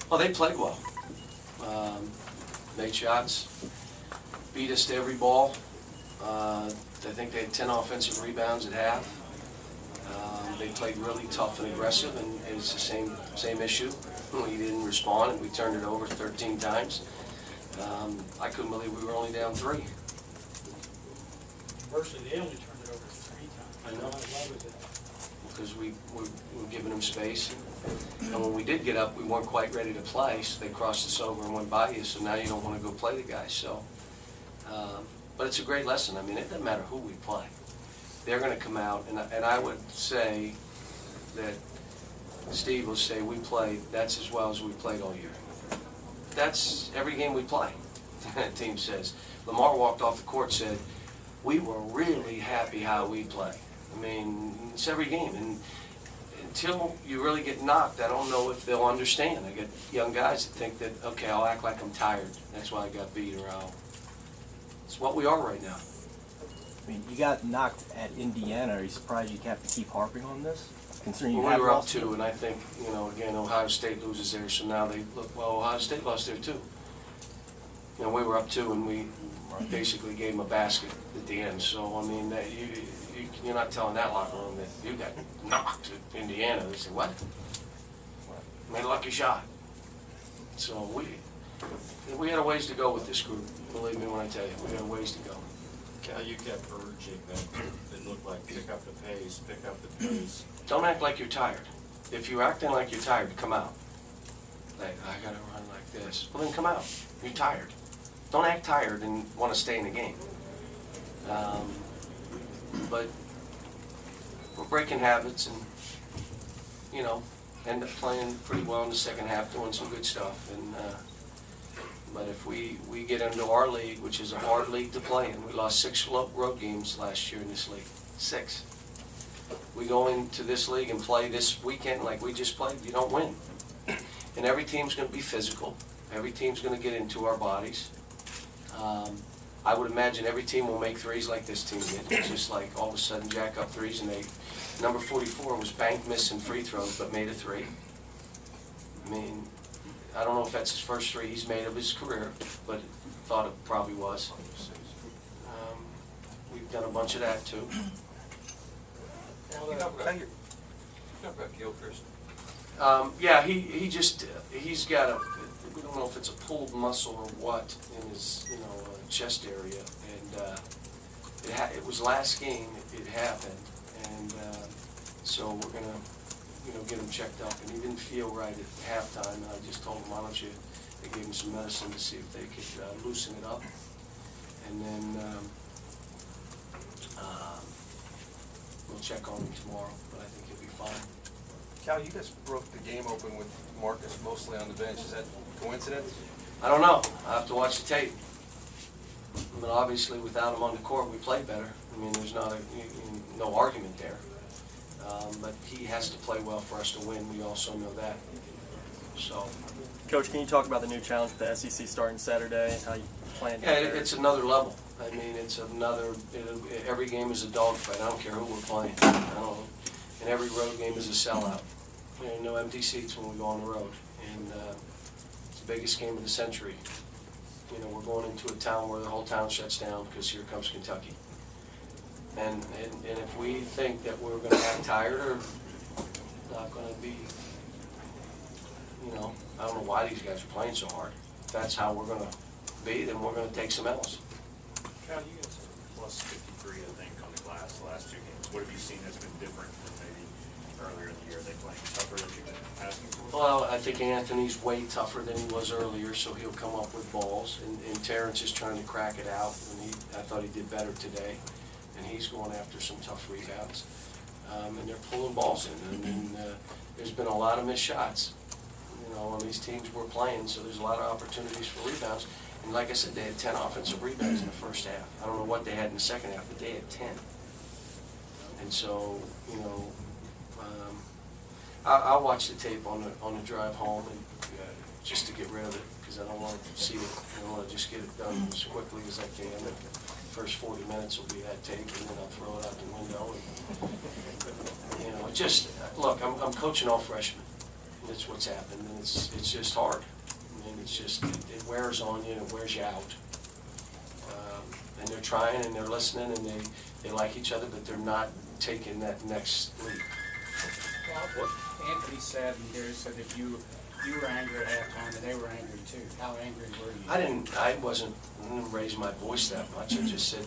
Well, they played well. Made shots, beat us to every ball. I think they had 10 offensive rebounds at half. They played really tough and aggressive, and it's the same issue. We didn't respond, and we turned it over 13 times. I couldn't believe we were only down 3. Conversely, they only turned it over 3 times. I know. Why was that? Because we were giving them space. And when we did get up, we weren't quite ready to play, so they crossed us over and went by you, so now you don't want to go play the guys. So, but it's a great lesson. I mean, it doesn't matter who we play. They're going to come out, and I would say that Steve will say we played, that's as well as we played all year. That's every game we play, the team says. Lamar walked off the court and said, we were really happy how we play. I mean, it's every game, and until you really get knocked, I don't know if they'll understand. I get young guys that think that, okay, I'll act like I'm tired. That's why I got beat, or it's what we are right now. I mean, you got knocked at Indiana. Are you surprised you have to keep harping on this? Considering Well, we were up 2, and I think, again, Ohio State loses there, so now they look, well, Ohio State lost there too. We were up 2, and we basically gave them a basket at the end. So, I mean, you're not telling that locker room that you got knocked at Indiana. They say, what? Made a lucky shot. So we had a ways to go with this group. Believe me when I tell you, we got a ways to go. Cal, you kept urging that it looked like pick up the pace, pick up the pace. Don't act like you're tired. If you're acting like you're tired, come out. Like, I gotta run like this. Well, then come out. You're tired. Don't act tired and want to stay in the game. But we're breaking habits and, end up playing pretty well in the second half, doing some good stuff. And but if we get into our league, which is a hard league to play in, we lost 6 road games last year in this league. 6. We go into this league and play this weekend like we just played, you don't win. And every team's going to be physical. Every team's going to get into our bodies. I would imagine every team will make threes like this team did. It's just like all of a sudden jack up threes, and number 44 was banked missing free throws but made a 3. I mean, I don't know if that's his first 3 he's made of his career, but thought it probably was. We've done a bunch of that too. You talk about Gilchrist. Yeah, he's got a, we don't know if it's a pulled muscle or what in his chest area, and it was last game it happened, and so we're gonna get him checked up, and he didn't feel right at halftime, and I just told him, why don't you, they gave him some medicine to see if they could loosen it up, and then we'll check on him tomorrow, but I think he'll be fine. Cal, you guys broke the game open with Marcus mostly on the bench. Is that coincidence? I don't know. I have to watch the tape. But obviously, without him on the court, we played better. I mean, there's no argument there. But he has to play well for us to win. We also know that. So, Coach, can you talk about the new challenge with the SEC starting Saturday? How you plan to it's another level. I mean, it's another. Every game is a dogfight. I don't care who we're playing. And every road game is a sellout. There are no empty seats when we go on the road, and it's the biggest game of the century. We're going into a town where the whole town shuts down because here comes Kentucky. And if we think that we're going to act tired or not going to be, I don't know why these guys are playing so hard. If that's how we're going to be, then we're going to take some L's. Cal, you guys are plus 53, I think, on the glass the last 2 games. What have you seen that's been different from maybe earlier in the year? Are they playing tougher than you've been asking for? Well, I think Anthony's way tougher than he was earlier, so he'll come up with balls. And Terrence is trying to crack it out, and I thought he did better today. And he's going after some tough rebounds. And they're pulling balls in. I mean, there's been a lot of missed shots, on these teams we're playing, so there's a lot of opportunities for rebounds. And like I said, they had 10 offensive rebounds in the first half. I don't know what they had in the second half, but they had 10. And so, I'll watch the tape on the drive home, and just to get rid of it, because I don't want to see it. I want to just get it done as quickly as I can. And the first 40 minutes will be that tape, and then I'll throw it out the window. And, look, I'm coaching all freshmen. That's what's happened, and it's just hard. I mean, it's just, it wears on you and it wears you out. And they're trying and they're listening and they like each other, but they're not taking that next leap. Well, what Anthony said, and Gary said that you were angry at halftime and they were angry too. How angry were you? I didn't raise my voice that much. I just said,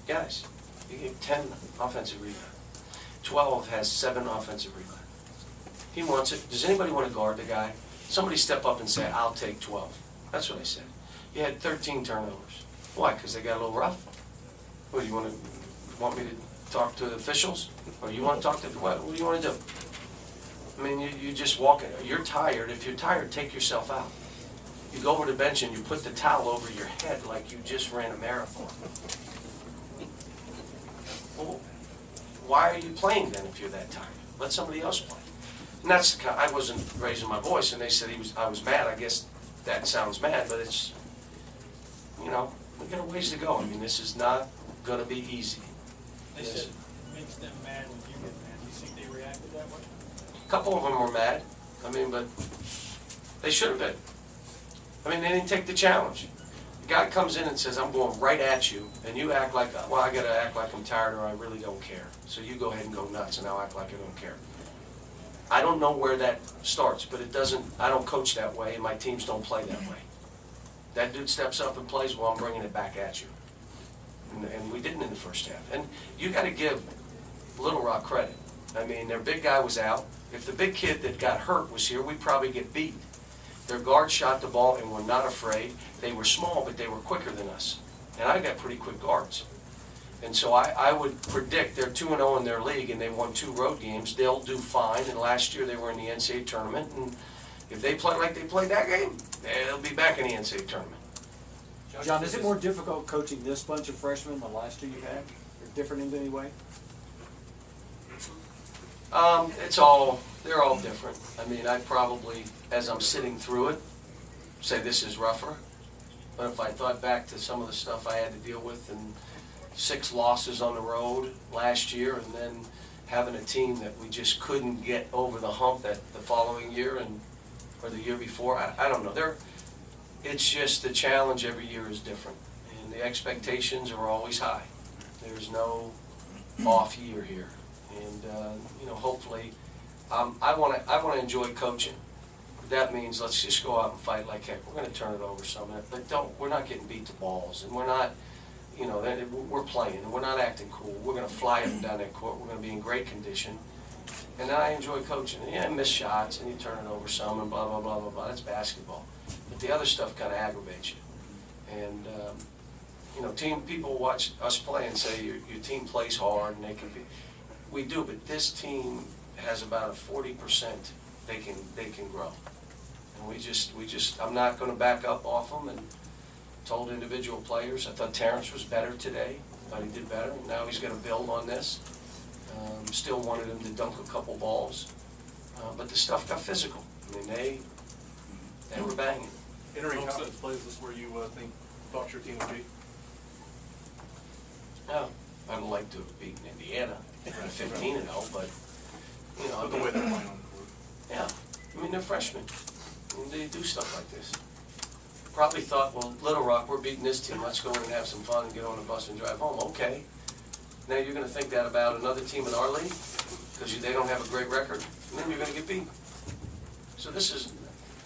guys, you get 10 offensive rebounds. 12 has 7 offensive rebounds. He wants it. Does anybody want to guard the guy? Somebody step up and say, I'll take 12. That's what I said. You had 13 turnovers. Why? Because they got a little rough? What, do you want me to talk to the officials? Or you want to talk to, what do you want to do? I mean, you just walk in. You're tired. If you're tired, take yourself out. You go over to the bench and you put the towel over your head like you just ran a marathon. Well, why are you playing then if you're that tired? Let somebody else play. And that's the kind, I wasn't raising my voice, and they said I was mad. I guess that sounds mad, but it's, you know, we got a ways to go. I mean, this is not going to be easy. They said it makes them mad when you get mad. Do you think they reacted that way? A couple of them were mad. I mean, but they should have been. I mean, they didn't take the challenge. The guy comes in and says, I'm going right at you, and you act like, well, I got to act like I'm tired or I really don't care. So you go ahead and go nuts, and I'll act like I don't care. I don't know where that starts, but it doesn't, I don't coach that way, and my teams don't play that way. That dude steps up and plays, well, I'm bringing it back at you. And we didn't in the first half. And you got to give Little Rock credit. I mean, their big guy was out. If the big kid that got hurt was here, we'd probably get beat. Their guards shot the ball and were not afraid. They were small, but they were quicker than us. And I got pretty quick guards. And so I would predict they're 2-0 in their league, and they won 2 road games. They'll do fine. And last year they were in the NCAA tournament. And if they play like they played that game, they'll be back in the NCAA tournament. John, is it more difficult coaching this bunch of freshmen than the last 2 you've had? Or different in any way? They're all different. I mean, I probably, as I'm sitting through it, say this is rougher. But if I thought back to some of the stuff I had to deal with and 6 losses on the road last year, and then having a team that we just couldn't get over the hump that the following year or the year before, I don't know. It's just the challenge every year is different, and the expectations are always high. There's no off year here, and you know, hopefully, I want to enjoy coaching. That means let's just go out and fight like heck. We're going to turn it over some, but we're not getting beat to balls, and we're not, you know, we're playing, and we're not acting cool. We're going to fly up and down that court. We're going to be in great condition, and then I enjoy coaching. And, yeah, miss shots, and you turn it over some, and blah blah blah blah blah. That's basketball. But the other stuff kind of aggravates you. And, you know, people watch us play and say your team plays hard and they can be. We do, but this team has about a 40% they can grow. And we just I'm not going to back up off them, and told individual players. I thought Terrence was better today. Thought he did better. And now he's going to build on this. Still wanted him to dunk a couple balls. But the stuff got physical. I mean, they were banging. Entering conference play, is this where you thought your team would be? No, I'd like to have beaten Indiana at 15-0, but you know, But the way they're playing on the court. yeah. I mean, they're freshmen. I mean, they do stuff like this. Probably thought, well, Little Rock, we're beating this team. Let's go in and have some fun and get on the bus and drive home. Okay. Now you're going to think that about another team in our league because they don't have a great record, and then you're going to get beat. So this is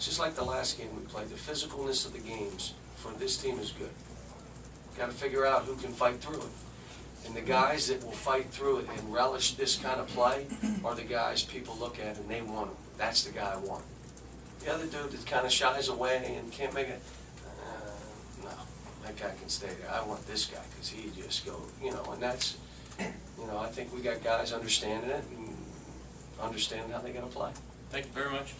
just like the last game we played. The physicalness of the games for this team is good. Got to figure out who can fight through it. And the guys that will fight through it and relish this kind of play are the guys people look at and they want them. That's the guy I want. The other dude that kind of shies away and can't make it, no, that guy can stay there. I want this guy because he just go, you know, and that's, you know, I think we got guys understanding it and understanding how they got to play. Thank you very much.